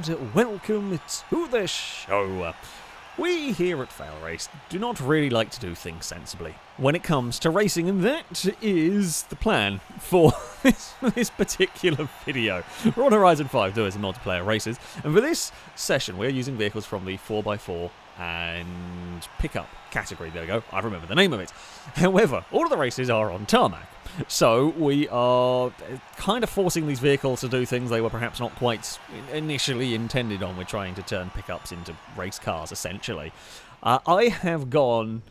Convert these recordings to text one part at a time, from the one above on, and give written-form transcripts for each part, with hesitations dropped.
and welcome to the show. We here at Fail Race do not really like to do things sensibly when it comes to racing, and that is the plan for this particular video. We're on Horizon 5 doing some multiplayer races, and for this session we're using vehicles from the 4x4 and pickup category. There we go, I remember the name of it. However, all of the races are on tarmac, so we are kind of forcing these vehicles to do things they were perhaps not quite initially intended on. We're trying to turn pickups into race cars, essentially. I have gone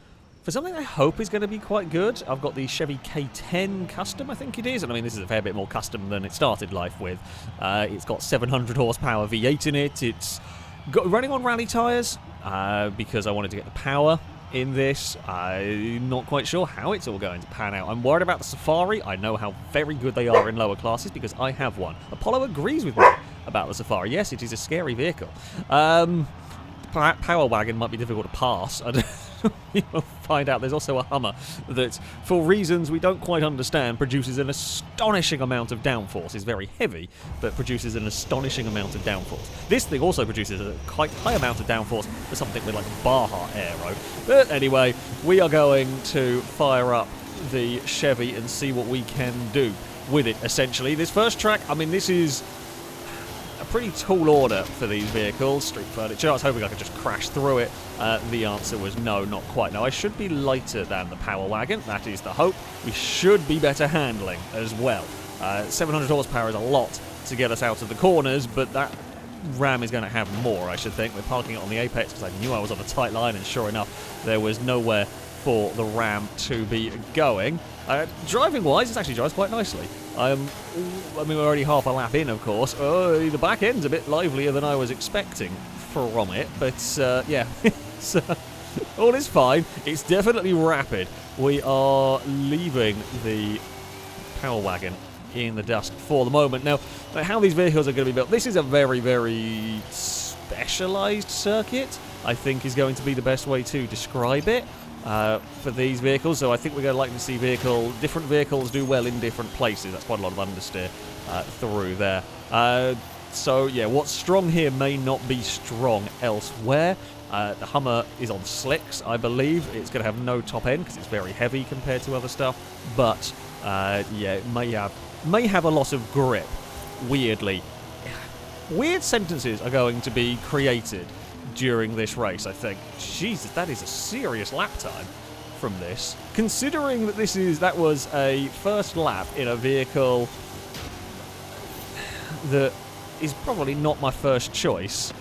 for something I hope is going to be quite good. I've got the Chevy K10 Custom, I think it is. And I mean, this is a fair bit more custom than it started life with. It's got 700 horsepower V8 in it. It's running on rally tyres because I wanted to get the power in this. I'm not quite sure how it's all going to pan out. I'm worried about the Safari. I know how very good they are in lower classes because I have one. Apollo agrees with me about the Safari. Yes, it is a scary vehicle. Power Wagon might be difficult to pass. You'll find out there's also a Hummer that, for reasons we don't quite understand, produces an astonishing amount of downforce. It's very heavy, but produces an astonishing amount of downforce. This thing also produces a quite high amount of downforce for something with like Baja Aero. But anyway, we are going to fire up the Chevy and see what we can do with it, essentially. This first track, I mean, this is a pretty tall order for these vehicles. Street furniture. I was hoping I could just crash through it. The answer was no, not quite. Now, I should be lighter than the Power Wagon. That is the hope. We should be better handling as well. 700 horsepower is a lot to get us out of the corners, but that Ram is going to have more, I should think. We're parking it on the apex because I knew I was on a tight line, and sure enough, there was nowhere for the Ram to be going. Driving-wise, it actually drives quite nicely. I mean, we're already half a lap in, of course. The back end's a bit livelier than I was expecting from it, but yeah, all is fine. It's definitely rapid. We are leaving the Power Wagon in the dust for the moment. Now, how these vehicles are going to be built, this is a very, very specialised circuit, I think is going to be the best way to describe it. For these vehicles, so I think we're going to like to see different vehicles do well in different places. That's quite a lot of understeer through there. So yeah, what's strong here may not be strong elsewhere. The Hummer is on slicks, I believe. It's going to have no top end because it's very heavy compared to other stuff. But yeah, it may have a lot of grip. Weirdly, weird sentences are going to be created during this race, I think. Jesus, that is a serious lap time from this. Considering that that was a first lap in a vehicle that is probably not my first choice,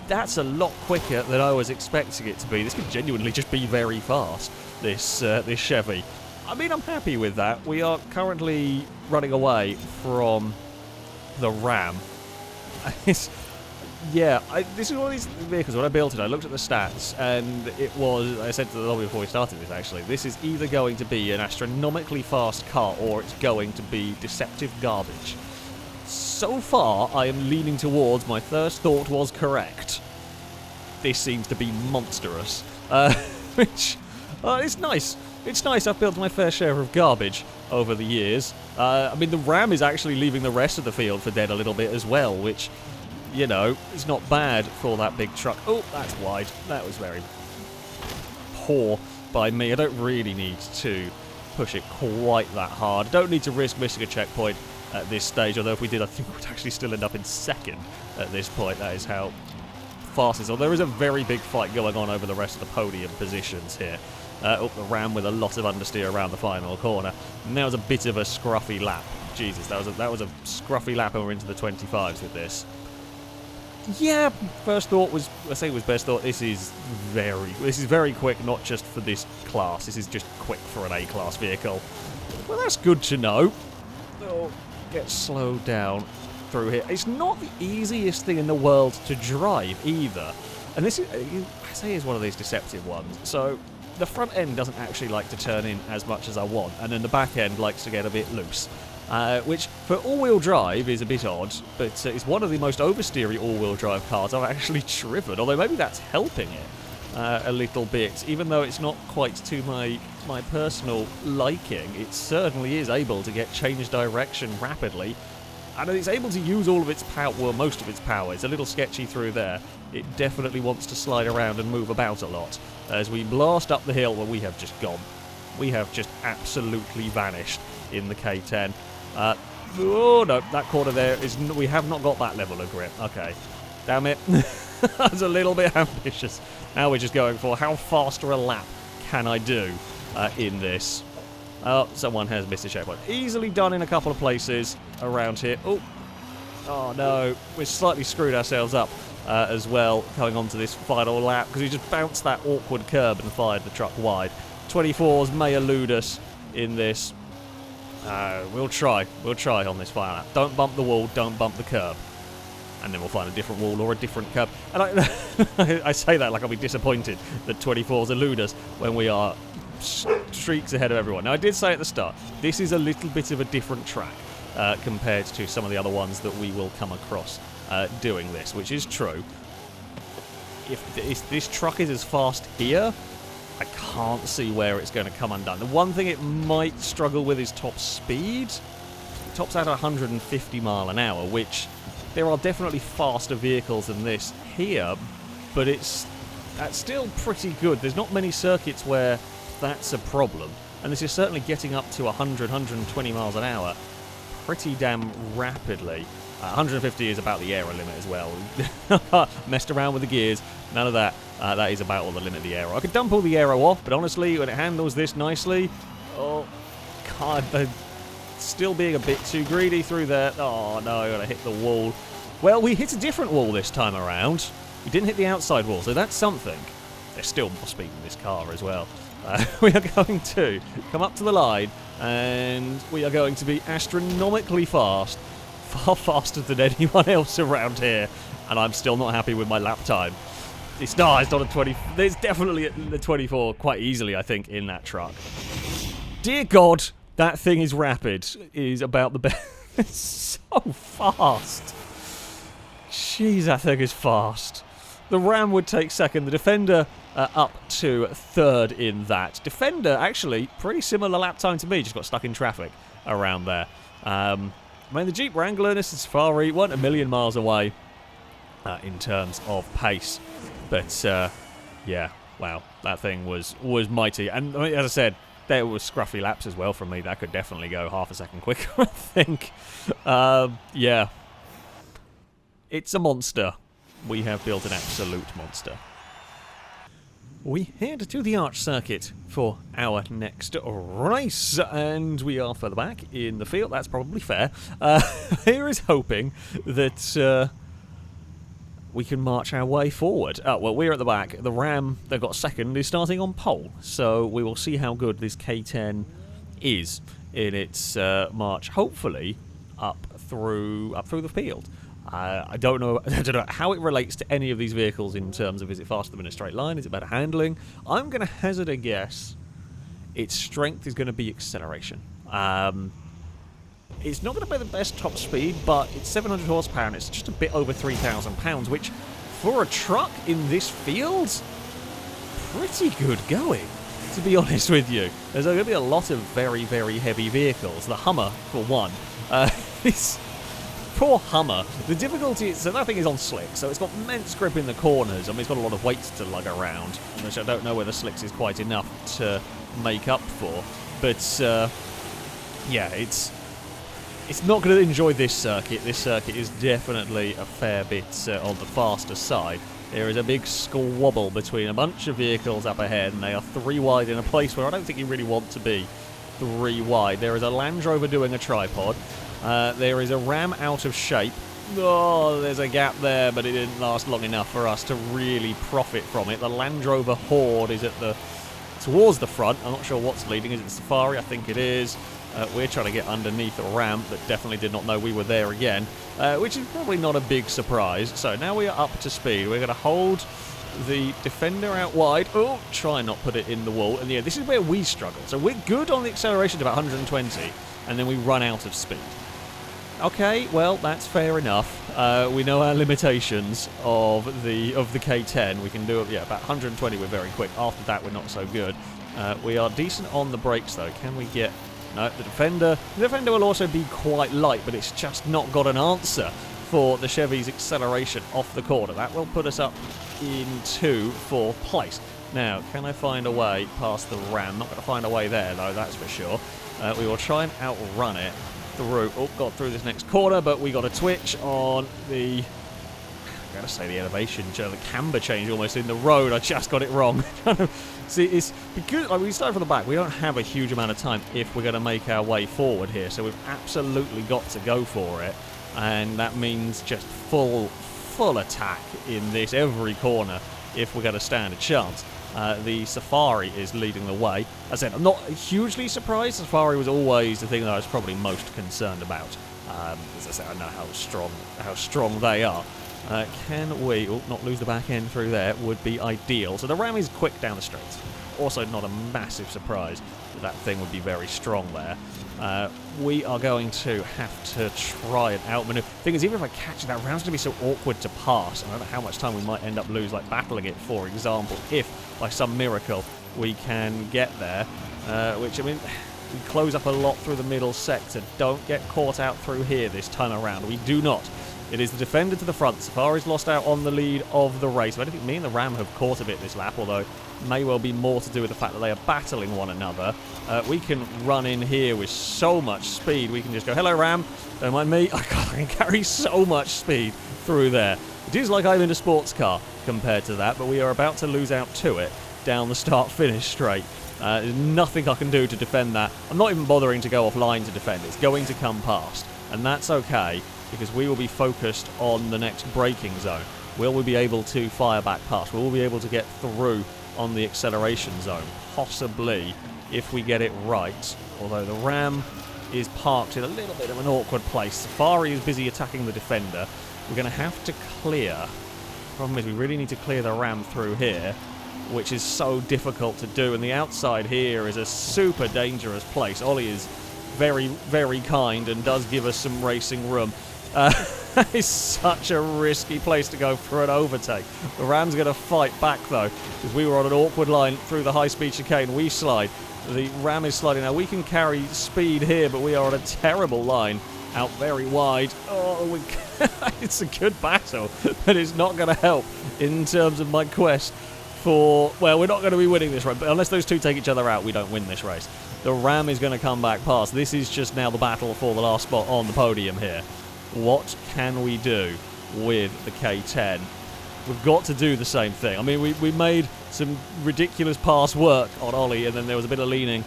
that's a lot quicker than I was expecting it to be. This could genuinely just be very fast, this Chevy. I mean, I'm happy with that. We are currently running away from the Ram. Yeah, this is one of these vehicles. When I built it, I looked at the stats, and it was, I said to the lobby before we started this, actually, this is either going to be an astronomically fast car, or it's going to be deceptive garbage. So far, I am leaning towards my first thought was correct. This seems to be monstrous. Which, it's nice. It's nice. I've built my fair share of garbage over the years. I mean, the Ram is actually leaving the rest of the field for dead a little bit as well, which, you know, it's not bad for that big truck. Oh, that's wide. That was very poor by me. I don't really need to push it quite that hard. I don't need to risk missing a checkpoint at this stage, although if we did, I think we'd actually still end up in second at this point. That is how fast it is. There is a very big fight going on over the rest of the podium positions here. The Ram with a lot of understeer around the final corner. And that was a bit of a scruffy lap. Jesus, that was a scruffy lap, and we're into the 25s with this. Yeah, first thought was, I say it was best thought, this is very quick, not just for this class. This is just quick for an A-class vehicle. Well, that's good to know. Oh, get slowed down through here. It's not the easiest thing in the world to drive either. And this is, I say, is one of these deceptive ones. So the front end doesn't actually like to turn in as much as I want, and then the back end likes to get a bit loose. Which, for all-wheel drive, is a bit odd, but it's one of the most oversteery all-wheel drive cars I've actually driven, although maybe that's helping it a little bit. Even though it's not quite to my personal liking, it certainly is able to get change direction rapidly And it's able to use all of its power, well, most of its power. It's a little sketchy through there. It definitely wants to slide around and move about a lot. As we blast up the hill, well, we have just gone. We have just absolutely vanished in the K10. Oh, no, that corner there is... We have not got that level of grip. Okay. Damn it. That's a little bit ambitious. Now we're just going for how faster a lap can I do in this. Oh, someone has missed a checkpoint. Easily done in a couple of places around here. Oh no, we've slightly screwed ourselves up as well going on to this final lap because we just bounced that awkward curb and fired the truck wide. 24s may elude us in this. We'll try on this final lap. Don't bump the wall, don't bump the curb. And then we'll find a different wall or a different curb. And I say that like I'll be disappointed that 24s elude us when we are streaks ahead of everyone. Now, I did say at the start, this is a little bit of a different track compared to some of the other ones that we will come across doing this, which is true. If this truck is as fast here, I can't see where it's going to come undone. The one thing it might struggle with is top speed. It tops out at 150 mile an hour, which there are definitely faster vehicles than this here, but that's still pretty good. There's not many circuits where that's a problem, and this is certainly getting up to 100, 120 miles an hour pretty damn rapidly. 150 is about the aero limit as well. Messed around with the gears, none of that. That is about all the limit of the aero. I could dump all the aero off, but honestly, when it handles this nicely, oh god, they're still being a bit too greedy through there. Oh no, I gotta hit the wall. Well, we hit a different wall this time around. We didn't hit the outside wall, so that's something. There's still more speed in this car as well. We are going to come up to the line, and we are going to be astronomically fast, far faster than anyone else around here, and I'm still not happy with my lap time. It's not a 20. There's definitely the 24 quite easily, I think, in that truck. Dear God, that thing is rapid. It is about the best. It's so fast. Jeez, that thing is fast. The Ram would take second. The Defender up to third in that. Defender, actually, pretty similar lap time to me. Just got stuck in traffic around there. I mean, the Jeep Wrangler and the Safari weren't a million miles away in terms of pace. But, yeah, wow, that thing was mighty. And, I mean, as I said, there was scruffy laps as well from me. That could definitely go half a second quicker, I think. Yeah. It's a monster. We have built an absolute monster. We head to the Arch Circuit for our next race, and we are further back in the field. That's probably fair. Here is hoping that we can march our way forward. Well, we're at the back. The Ram that got second is starting on pole, so we will see how good this K10 is in its march, hopefully up through the field. I don't know how it relates to any of these vehicles in terms of, is it faster than in a straight line? Is it better handling? I'm going to hazard a guess. Its strength is going to be acceleration. It's not going to be the best top speed, but it's 700 horsepower and it's just a bit over 3,000 pounds, which for a truck in this field, pretty good going, to be honest with you. There's going to be a lot of very, very heavy vehicles. The Hummer, for one, is... Poor Hummer. The difficulty is, so that thing is on slicks, so it's got immense grip in the corners. I mean, it's got a lot of weight to lug around, which I don't know whether slicks is quite enough to make up for. But, yeah, it's not going to enjoy this circuit. This circuit is definitely a fair bit on the faster side. There is a big squabble between a bunch of vehicles up ahead, and they are 3 wide in a place where I don't think you really want to be 3 wide. There is a Land Rover doing a tripod. There is a Ram out of shape. Oh, there's a gap there, but it didn't last long enough for us to really profit from it. The Land Rover Horde is towards the front. I'm not sure what's leading. Is it the Safari? I think it is. We're trying to get underneath a Ram, but definitely did not know we were there again, which is probably not a big surprise. So now we are up to speed. We're going to hold the Defender out wide. Oh, try and not put it in the wall. And yeah, this is where we struggle. So we're good on the acceleration to about 120, and then we run out of speed. Okay, well, that's fair enough. We know our limitations of the K10. We can do it, yeah, about 120 we're very quick. After that, we're not so good. We are decent on the brakes, though. Can we get No, the Defender will also be quite light, but it's just not got an answer for the Chevy's acceleration off the corner. That will put us up into 4th place. Now, can I find a way past the Ram? Not going to find a way there, though, that's for sure. We will try and outrun it through. Oh, got through this next corner, but we got a twitch on the... I'm going to say the elevation, the camber change almost in the road. I just got it wrong. See, it's because we started from the back. We don't have a huge amount of time if we're going to make our way forward here. So we've absolutely got to go for it. And that means just full attack in this every corner if we're going to stand a chance. The Safari is leading the way. As I said, I'm not hugely surprised. Safari was always the thing that I was probably most concerned about. As I said, I know how strong they are. Can we not lose the back end through there would be ideal. So the Ram is quick down the straight. Also not a massive surprise that thing would be very strong there. We are going to have to try and outmaneuver. Thing is, even if I catch it, that Ram's going to be so awkward to pass. I don't know how much time we might end up lose, like battling it, for example, if by some miracle we can get there. Which, I mean, we close up a lot through the middle sector. Don't get caught out through here this time around. We do not. It is the Defender to the front. Safari's lost out on the lead of the race. I don't think me and the Ram have caught a bit this lap, although it may well be more to do with the fact that they are battling one another. We can run in here with so much speed. We can just go, hello, Ram. Don't mind me. I can carry so much speed through there. It is like I'm in a sports car compared to that, but we are about to lose out to it down the start-finish straight. There's nothing I can do to defend that. I'm not even bothering to go offline to defend it. It's going to come past, and that's okay, because we will be focused on the next braking zone. Will we be able to fire back past? Will we be able to get through on the acceleration zone? Possibly, if we get it right. Although the Ram is parked in a little bit of an awkward place. Safari is busy attacking the Defender. We're going to have to clear. Problem is, we really need to clear the Ram through here, which is so difficult to do. And the outside here is a super dangerous place. Ollie is very, very kind and does give us some racing room. It's such a risky place to go for an overtake. The Ram's going to fight back, though, because we were on an awkward line through the high-speed chicane. We slide. The Ram is sliding. Now, we can carry speed here, but we are on a terrible line out very wide. Oh, it's a good battle, but it's not going to help in terms of my quest for... Well, we're not going to be winning this race, but unless those two take each other out, we don't win this race. The Ram is going to come back past. This is just now the battle for the last spot on the podium here. What can we do with the K10? We've got to do the same thing. I mean, we made some ridiculous pass work on Ollie, and then there was a bit of leaning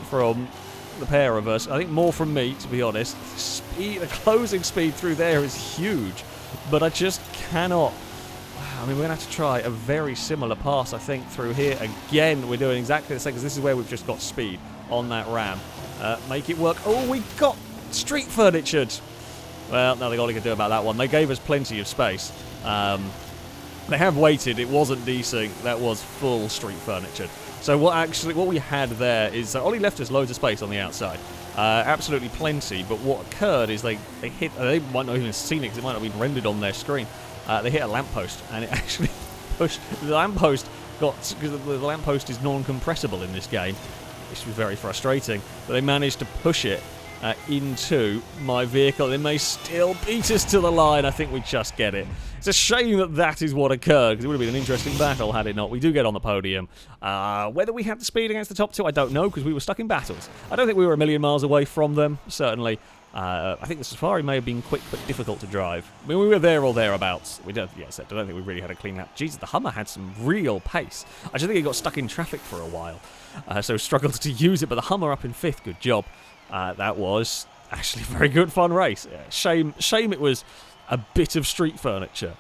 from the pair of us. I think more from me, to be honest. The closing speed through there is huge, but I just cannot... I mean, we're going to have to try a very similar pass, I think, through here. Again, we're doing exactly the same, because this is where we've just got speed on that Ram. Make it work. Oh, we got street furnitured. Well, nothing Ollie could do about that one. They gave us plenty of space. They have waited. It wasn't desync. That was full street furniture. So what we had there is Ollie left us loads of space on the outside. Absolutely plenty. But what occurred is they hit... They might not even have seen it because it might not have been rendered on their screen. They hit a lamppost, and it actually pushed... The lamppost got... Because the lamppost is non-compressible in this game, which was very frustrating. But they managed to push it into my vehicle. They may still beat us to the line. I think we just get it. It's a shame that that is what occurred, because it would have been an interesting battle had it not. We do get on the podium. Whether we had the speed against the top two, I don't know, because we were stuck in battles. I don't think we were a million miles away from them, certainly. I think the Safari may have been quick but difficult to drive. I mean, we were there or thereabouts. I don't think we really had a clean lap. Jesus, the Hummer had some real pace. I just think it got stuck in traffic for a while, so struggled to use it, but the Hummer up in 5th, good job. That was actually a very good fun race. Shame it was a bit of street furniture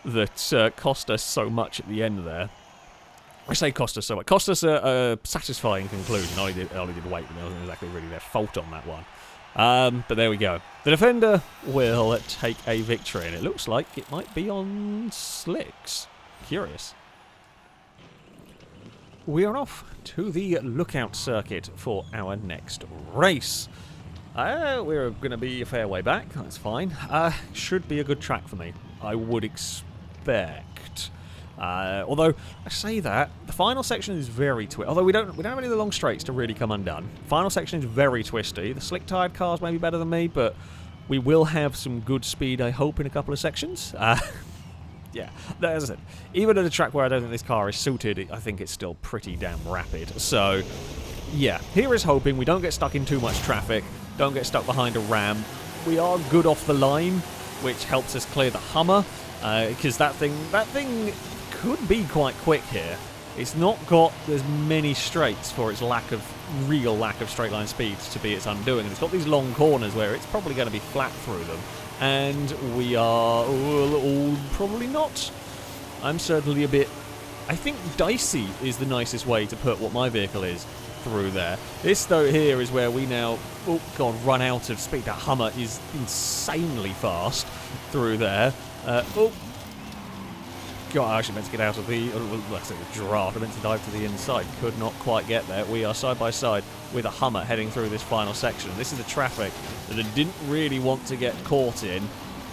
that cost us so much at the end there. I say cost us so much. Cost us a satisfying conclusion. Ollie did wait, but it wasn't exactly really their fault on that one. But there we go. The Defender will take a victory, and it looks like it might be on slicks. Curious. We are off to the lookout circuit for our next race. We're going to be a fair way back, that's fine. Should be a good track for me, I would expect. Although I say that the final section is very twisty. Although we don't have any of the long straights to really come undone. Final section is very twisty. The slick tired cars may be better than me, but we will have some good speed, I hope, in a couple of sections. Yeah, as I said, even at a track where I don't think this car is suited, I think it's still pretty damn rapid. So, yeah, here is hoping we don't get stuck in too much traffic, don't get stuck behind a Ram. We are good off the line, which helps us clear the Hummer, because that thing could be quite quick here. It's not got as many straights for its real lack of straight line speeds to be its undoing. And it's got these long corners where it's probably going to be flat through them. And we are all probably not. I'm certainly a bit... I think dicey is the nicest way to put what my vehicle is through there. This, though, here is where we now, oh god, run out of speed. That Hummer is insanely fast through there. Oh, god, I actually meant to get out of the, let's say the draft. I meant to dive to the inside. Could not quite get there. We are side by side with a Hummer heading through this final section. This is the traffic that I didn't really want to get caught in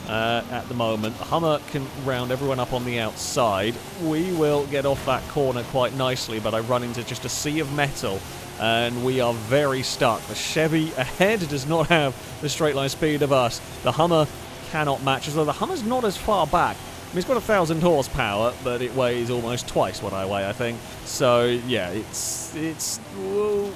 at the moment. The Hummer can round everyone up on the outside. We will get off that corner quite nicely, but I run into just a sea of metal, and we are very stuck. The Chevy ahead does not have the straight line speed of us. The Hummer cannot match, as though the Hummer's not as far back. I mean, it's got 1,000 horsepower, but it weighs almost twice what I weigh, I think. So, yeah, whoa,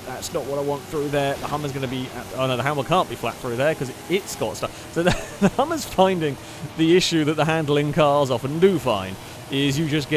that's not what I want through there. The Hummer's going to be... Oh, no, the Hummer can't be flat through there because it's got stuff. So the Hummer's finding the issue that the handling cars often do find, is you just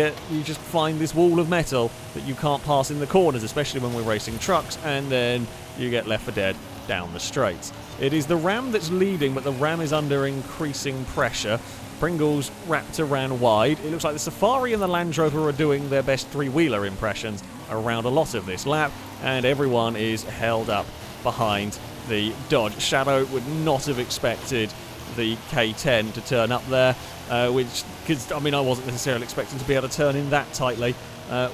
find this wall of metal that you can't pass in the corners, especially when we're racing trucks, and then you get left for dead down the straights. It is the Ram that's leading, but the Ram is under increasing pressure. Pringle's Raptor ran wide. It looks like the Safari and the Land Rover are doing their best three-wheeler impressions around a lot of this lap, and everyone is held up behind the Dodge. Shadow would not have expected the K10 to turn up there, because, I mean, I wasn't necessarily expecting to be able to turn in that tightly.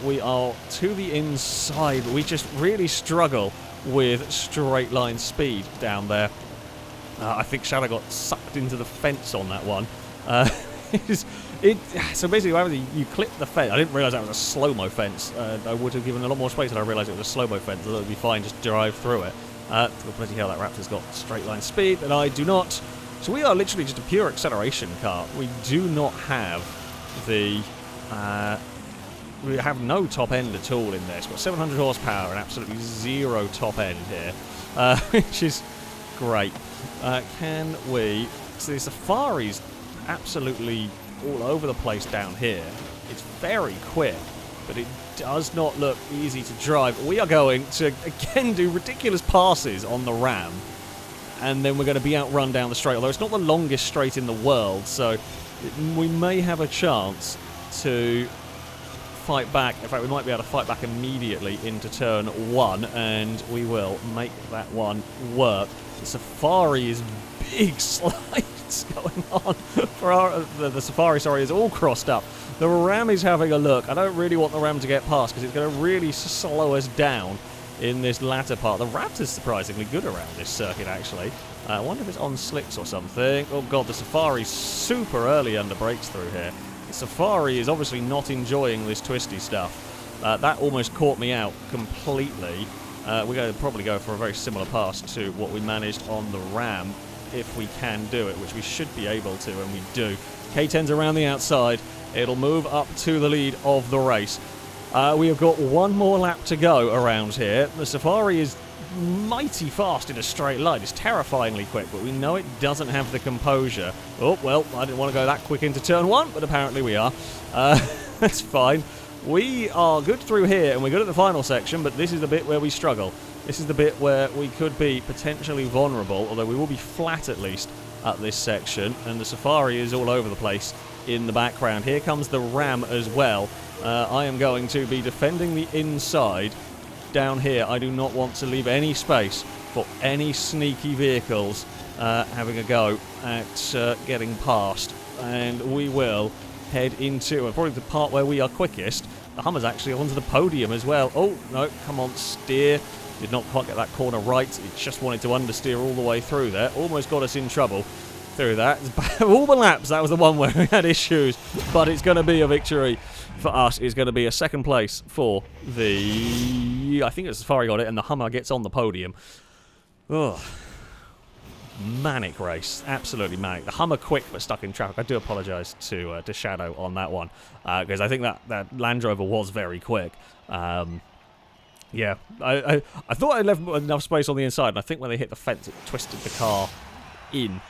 We are to the inside, but we just really struggle with straight line speed down there. I think Shadow got sucked into the fence on that one. So basically, whenever you clip the fence, I didn't realise that was a slow-mo fence. I would have given a lot more space if I realised it was a slow-mo fence, so it would be fine, just drive through it. Bloody hell, that Raptor's got straight line speed, and I do not. So we are literally just a pure acceleration car. We do not have the... we have no top end at all in this. We've got 700 horsepower and absolutely zero top end here, which is great. Can we... So the Safari's absolutely all over the place down here. It's very quick, but it does not look easy to drive. We are going to, again, do ridiculous passes on the Ram, and then we're going to be outrun down the straight, although it's not the longest straight in the world, so we may have a chance to fight back. In fact, we might be able to fight back immediately into turn one, and we will make that one work. The Safari is big slides going on. For the Safari, sorry, is all crossed up. The Ram is having a look. I don't really want the Ram to get past because it's going to really slow us down in this latter part. The Raptor's surprisingly good around this circuit, actually. I wonder if it's on slicks or something. Oh, God, the Safari's super early under brakes through here. The Safari is obviously not enjoying this twisty stuff. That almost caught me out completely. We're going to probably go for a very similar pass to what we managed on the Ram, if we can do it, which we should be able to, and we do. K10's around the outside. It'll move up to the lead of the race. We have got one more lap to go around here. The Safari is mighty fast in a straight line. It's terrifyingly quick, but we know it doesn't have the composure. Oh, well, I didn't want to go that quick into turn one, but apparently we are. That's fine. We are good through here, and we're good at the final section, but this is the bit where we struggle. This is the bit where we could be potentially vulnerable, although we will be flat at least at this section, and the Safari is all over the place in the background. Here comes the Ram as well. I am going to be defending the inside down here. I do not want to leave any space for any sneaky vehicles having a go at getting past, and we will head into probably the part where we are quickest. The Hummer's actually onto the podium as well. Oh, no, come on, steer. Did not quite get that corner right. It just wanted to understeer all the way through there. Almost got us in trouble. through that. All the laps, that was the one where we had issues, but it's going to be a victory for us. It's going to be a second place for the... I think it's Safari got it, and the Hummer gets on the podium. Ugh. Manic race, absolutely manic. The Hummer quick but stuck in traffic. I do apologise to Shadow on that one, because I think that Land Rover was very quick. Yeah, I thought I left enough space on the inside, and I think when they hit the fence, it twisted the car in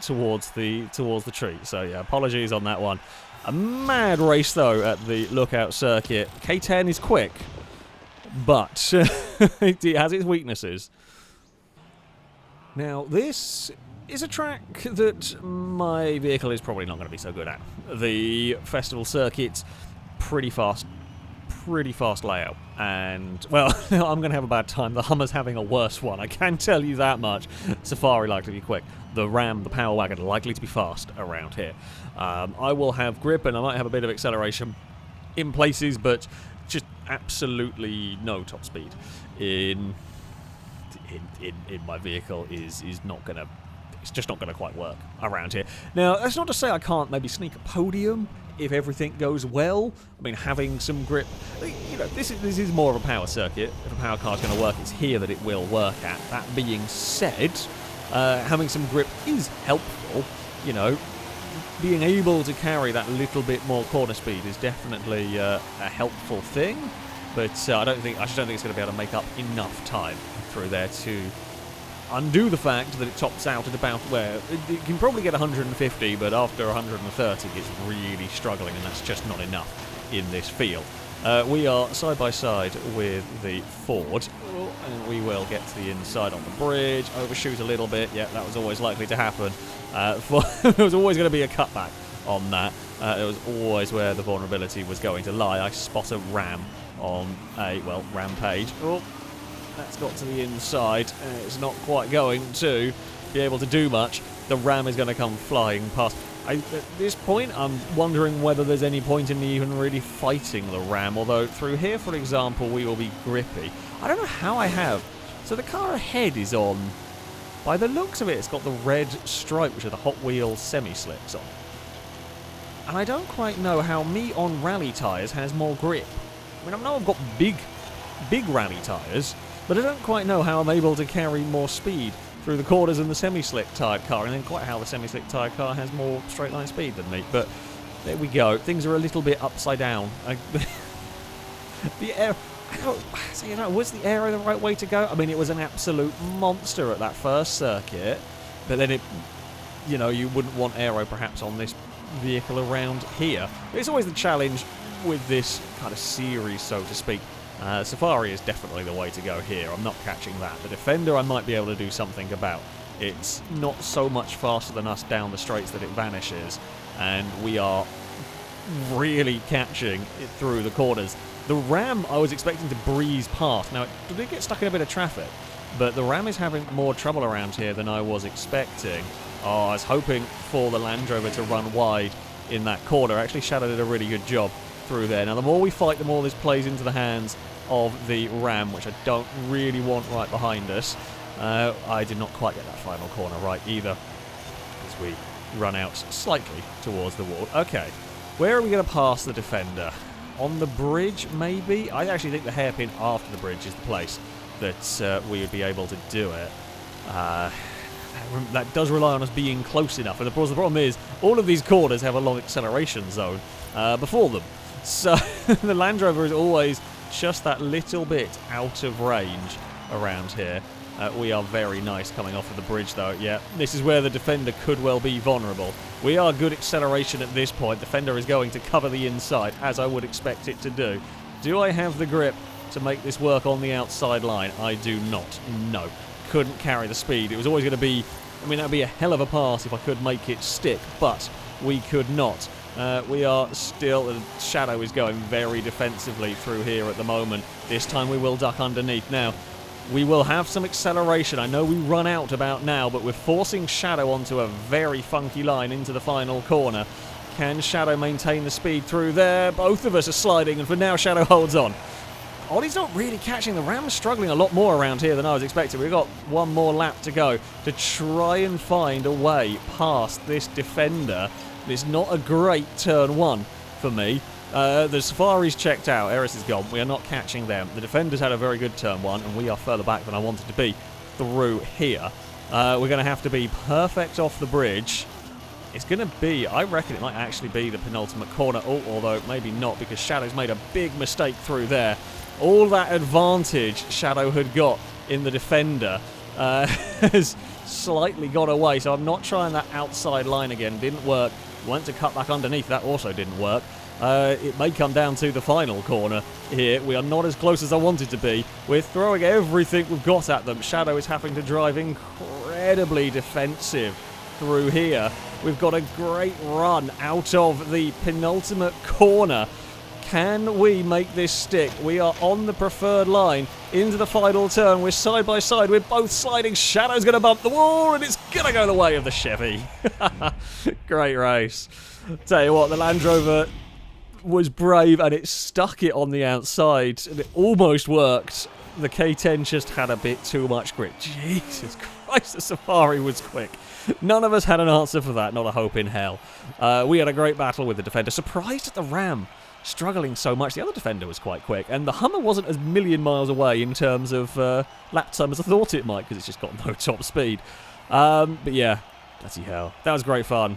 towards the tree. So yeah, apologies on that one. A mad race though at the Lookout circuit. K10 is quick, but it has its weaknesses. Now, this is a track that my vehicle is probably not going to be so good at. The festival circuit's pretty fast layout, and, well, I'm going to have a bad time. The Hummer's having a worse one, I can tell you that much. Safari likely to be quick. The Ram, the Power Wagon, likely to be fast around here. I will have grip, and I might have a bit of acceleration in places, but just absolutely no top speed in my vehicle is not gonna. It's just not gonna quite work around here. Now, that's not to say I can't maybe sneak a podium if everything goes well. I mean, having some grip. You know, this is more of a power circuit. If a power car is going to work, it's here that it will work at. That being said, having some grip is helpful. You know, being able to carry that little bit more corner speed is definitely a helpful thing. But I just don't think it's going to be able to make up enough time through there to undo the fact that it tops out at about where it can probably get 150, but after 130 it's really struggling, and that's just not enough in this field. We are side by side with the Ford, and we will get to the inside on the bridge, overshoot a little bit. Yeah, that was always likely to happen. There was always going to be a cutback on that. It was always where the vulnerability was going to lie. I spot a Ram on a, well, Rampage. Oh, that's got to the inside. It's not quite going to be able to do much. The Ram is going to come flying past. At this point, I'm wondering whether there's any point in me even really fighting the Ram, although through here, for example, we will be grippy. I don't know how I have. So the car ahead is on. By the looks of it, it's got the red stripe, which are the Hot Wheels semi-slicks on. And I don't quite know how me on rally tyres has more grip. I mean, I know I've got big rally tyres, but I don't quite know how I'm able to carry more speed through the corners in the semi-slick tyred car, and then quite how the semi-slick tyred car has more straight line speed than me. But there we go. Things are a little bit upside down. The air. So, you know, was the aero the right way to go? I mean, it was an absolute monster at that first circuit, but then it, you know, you wouldn't want aero perhaps on this vehicle around here. But it's always the challenge with this kind of series, so to speak. Safari is definitely the way to go here. I'm not catching that. The Defender I might be able to do something about. It's not so much faster than us down the straights that it vanishes, and we are really catching it through the corners. The Ram I was expecting to breeze past. Now, it did get stuck in a bit of traffic, but the Ram is having more trouble around here than I was expecting. Oh, I was hoping for the Land Rover to run wide in that corner. Actually, Shadow did a really good job through there. Now, the more we fight, the more this plays into the hands of the Ram, which I don't really want right behind us. I did not quite get that final corner right either, as we run out slightly towards the wall. Okay, where are we going to pass the Defender? On the bridge, maybe? I actually think the hairpin after the bridge is the place that we would be able to do it. That does rely on us being close enough, and of course the problem is all of these corners have a long acceleration zone before them. So the Land Rover is always just that little bit out of range around here. We are very nice coming off of the bridge though. Yeah, this is where the Defender could well be vulnerable. We are good acceleration at this point. Defender is going to cover the inside, as I would expect it to do. Do I have the grip to make this work on the outside line? I do not. No. Couldn't carry the speed. It was always going to be, I mean, that would be a hell of a pass if I could make it stick, but we could not. We are still, the Shadow is going very defensively through here at the moment. This time we will duck underneath. Now, we will have some acceleration. I know we run out about now, but we're forcing Shadow onto a very funky line into the final corner. Can Shadow maintain the speed through there? Both of us are sliding, and for now Shadow holds on. Ollie's not really catching. The Ram's struggling a lot more around here than I was expecting. We've got one more lap to go to try and find a way past this Defender. It's not a great turn one for me. The Safari's checked out. Eris is gone. We are not catching them. The Defender's had a very good turn one, and we are further back than I wanted to be through here. We're going to have to be perfect off the bridge. It's going to be, I reckon it might actually be the penultimate corner, although maybe not, because Shadow's made a big mistake through there. All that advantage Shadow had got in the Defender has slightly gone away, so I'm not trying that outside line again. Didn't work. Went to cut back underneath. That also didn't work. It may come down to the final corner here. We are not as close as I wanted to be. We're throwing everything we've got at them. Shadow is having to drive incredibly defensive through here. We've got a great run out of the penultimate corner. Can we make this stick? We are on the preferred line into the final turn. We're side by side. We're both sliding. Shadow's going to bump the wall, and it's going to go the way of the Chevy. Great race. Tell you what, the Land Rover was brave, and it stuck it on the outside, and it almost worked. The K10 just had a bit too much grip. Jesus Christ, the Safari was quick. None of us had an answer for that, not a hope in hell. We had a great battle with the Defender. Surprised at the Ram struggling so much. The other Defender was quite quick, and the Hummer wasn't as million miles away in terms of lap time as I thought it might, because it's just got no top speed. But yeah, bloody hell. That was great fun.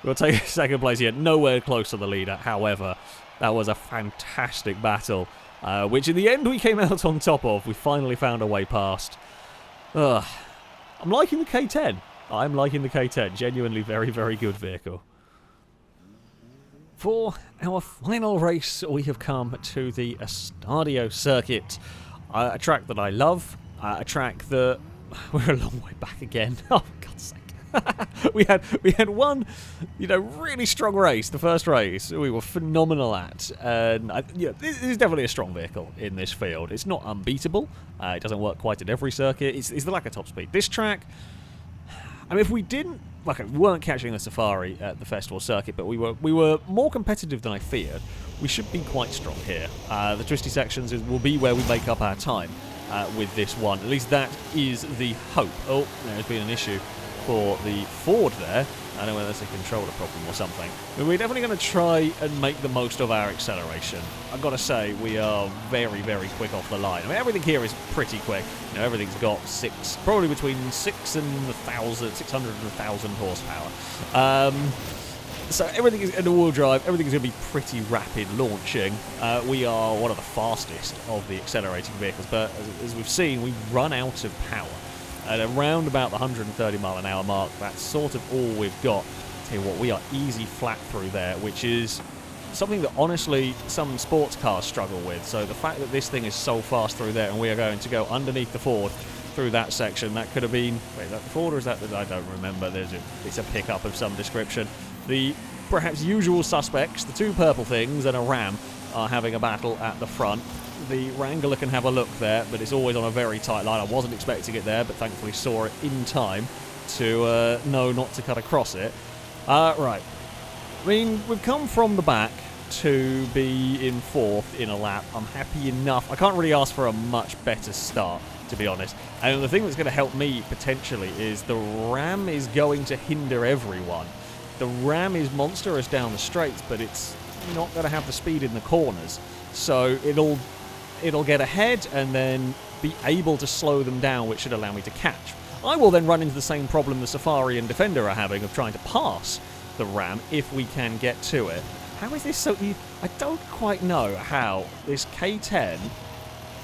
We'll take second place here. Nowhere close to the leader, however. That was a fantastic battle, which in the end we came out on top of. We finally found a way past. I'm liking the K10. I'm liking the K10. Genuinely very, very good vehicle. For our final race, we have come to the Estadio circuit. A track that I love. A track that... We're a long way back again. Oh, for God's sake. we had one, really strong race. The first race we were phenomenal at, and this is definitely a strong vehicle in this field. It's not unbeatable. It doesn't work quite at every circuit. It's the lack of top speed. This track, I mean, if we didn't, we weren't catching the Safari at the festival circuit, but we were more competitive than I feared. We should be quite strong here. The twisty sections will be where we make up our time with this one. At least that is the hope. Oh, there's been an issue for the Ford there. I don't know whether that's a controller problem or something. But we're definitely going to try and make the most of our acceleration. I've got to say, we are very, very quick off the line. I mean, everything here is pretty quick. Everything's got probably between 600 and 1,000 horsepower. So everything is in all-wheel drive. Everything's going to be pretty rapid launching. We are one of the fastest of the accelerating vehicles, but as we've seen, we run out of power. At around about the 130 mile an hour mark, that's sort of all we've got. Tell you what, we are easy flat through there, which is something that honestly some sports cars struggle with. So the fact that this thing is so fast through there, and we are going to go underneath the Ford through that section, that could have been, wait, is that the Ford or is that I don't remember. It's a pickup of some description. The perhaps usual suspects, the two purple things and a Ram, are having a battle at the front. The Wrangler can have a look there, but it's always on a very tight line. I wasn't expecting it there, but thankfully saw it in time to know not to cut across it. Right. I mean, we've come from the back to be in fourth in a lap. I'm happy enough. I can't really ask for a much better start, to be honest. And the thing that's going to help me, potentially, is the Ram is going to hinder everyone. The Ram is monstrous down the straights, but it's not going to have the speed in the corners. So it'll get ahead and then be able to slow them down, which should allow me to catch. I will then run into the same problem the Safari and Defender are having of trying to pass the Ram if we can get to it. How is this so easy? I don't quite know how this K10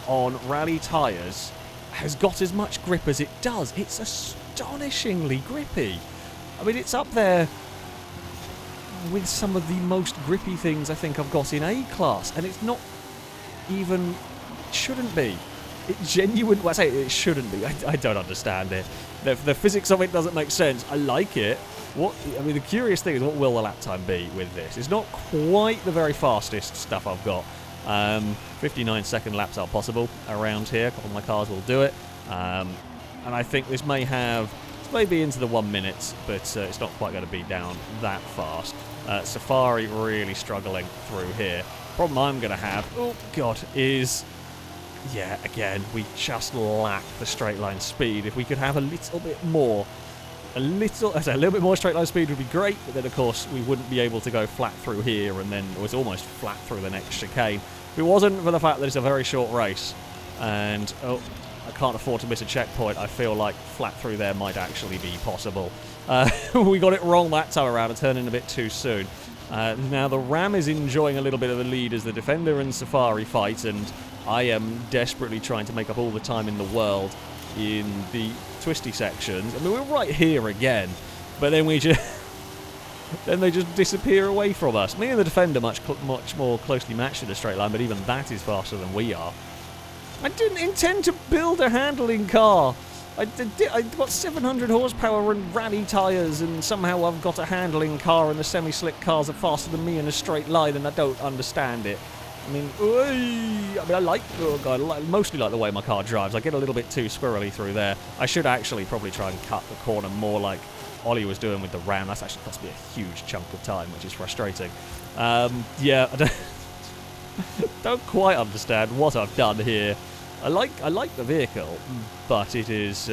on rally tyres has got as much grip as it does. It's astonishingly grippy. I mean, it's up there with some of the most grippy things I think I've got in A-Class, and it's not even, it shouldn't be. It genuinely, well, I say it shouldn't be. I don't understand it. The physics of it doesn't make sense. I like it. The curious thing is, what will the lap time be with this? It's not quite the very fastest stuff I've got. 59-second laps are possible around here. A couple of my cars will do it. And I think this may be into the 1 minute, but it's not quite going to be down that fast. Safari really struggling through here. Problem I'm going to have, oh god, is yeah, again, we just lack the straight line speed. If we could have a little bit more, a little bit more straight line speed would be great, but then of course we wouldn't be able to go flat through here, and then it was almost flat through the next chicane. If it wasn't for the fact that it's a very short race, and I can't afford to miss a checkpoint, I feel like flat through there might actually be possible. We got it wrong that time around and turned in a bit too soon. Now the Ram is enjoying a little bit of the lead as the Defender and Safari fight, and I am desperately trying to make up all the time in the world in the twisty sections. I mean, we're right here again, but then we just then they just disappear away from us. Me and the Defender much more closely matched in a straight line, but even that is faster than we are. I didn't intend to build a handling car. I got 700 horsepower and rally tyres, and somehow I've got a handling car, and the semi-slick cars are faster than me in a straight line, and I don't understand it. I mean, I mostly like the way my car drives. I get a little bit too squirrely through there. I should actually probably try and cut the corner more like Ollie was doing with the Ram. That's actually cost me a huge chunk of time, which is frustrating. Yeah, I don't quite understand what I've done here. I like the vehicle, but it is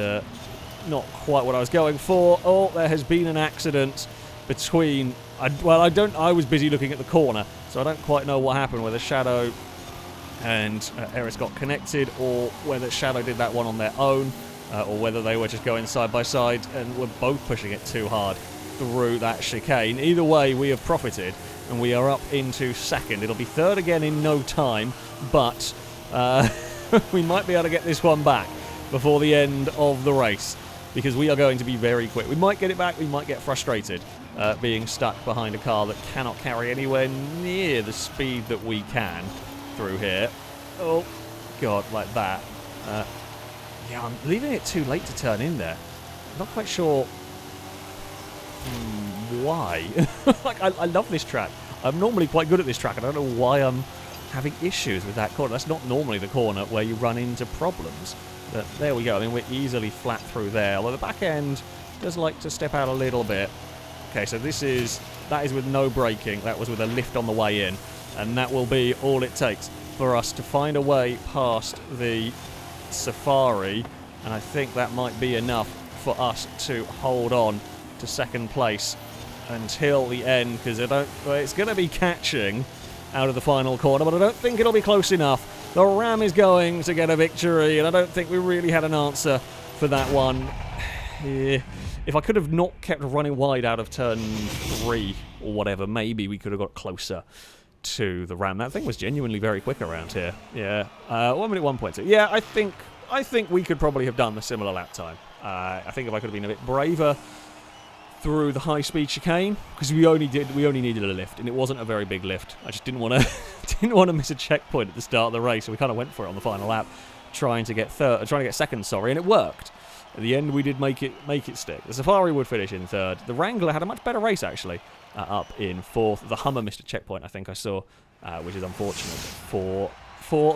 not quite what I was going for. Oh, there has been an accident between... I was busy looking at the corner, so I don't quite know what happened, whether Shadow and Eris got connected, or whether Shadow did that one on their own, or whether they were just going side by side and were both pushing it too hard through that chicane. Either way, we have profited, and we are up into second. It'll be third again in no time, but we might be able to get this one back before the end of the race, because we are going to be very quick. We might get it back, we might get frustrated being stuck behind a car that cannot carry anywhere near the speed that we can through here. Oh, God, like that. Yeah, I'm leaving it too late to turn in there. I'm not quite sure why. Like, I love this track. I'm normally quite good at this track. I don't know why I'm having issues with that corner. That's not normally the corner where you run into problems. But there we go. I mean, we're easily flat through there. Although the back end does like to step out a little bit. Okay, so that is with no braking. That was with a lift on the way in. And that will be all it takes for us to find a way past the Safari. And I think that might be enough for us to hold on to second place until the end, because it's going to be catching out of the final corner, but I don't think it'll be close enough. The Ram is going to get a victory, and I don't think we really had an answer for that one. If I could have not kept running wide out of turn 3 or whatever, maybe we could have got closer to the Ram. That thing was genuinely very quick around here. Yeah, 1 minute 1.2. Yeah, I think we could probably have done the similar lap time. I think if I could have been a bit braver through the high-speed chicane, because we only needed a lift, and it wasn't a very big lift. I just didn't want to miss a checkpoint at the start of the race, so we kind of went for it on the final lap, trying to get second, sorry, and it worked. At the end, we did make it stick. The Safari would finish in third. The Wrangler had a much better race, actually, up in fourth. The Hummer missed a checkpoint, I think I saw, which is unfortunate for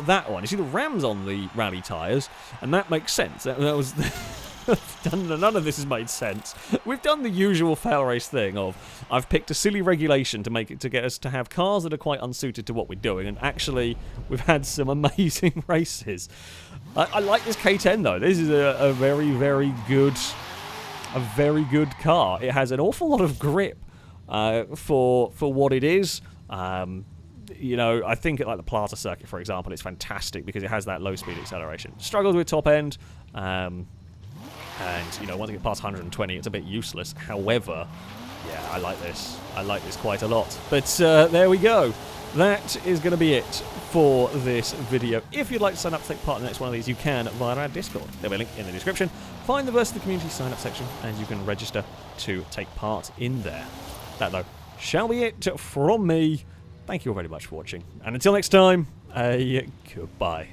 that one. You see, the Ram's on the rally tyres, and that makes sense. That was... None of this has made sense. We've done the usual fail race thing of I've picked a silly regulation to get us to have cars that are quite unsuited to what we're doing, and actually we've had some amazing races. I like this K10 though. This is a very, very good car. It has an awful lot of grip for what it is. You know, I think like the Plaza circuit, for example, it's fantastic because it has that low speed acceleration. Struggled with top end. And, you know, once you get past 120, it's a bit useless. However, yeah, I like this. I like this quite a lot. But there we go. That is going to be it for this video. If you'd like to sign up to take part in the next one of these, you can via our Discord. There'll be a link in the description. Find the Versus the Community sign-up section, and you can register to take part in there. That, though, shall be it from me. Thank you all very much for watching. And until next time, goodbye.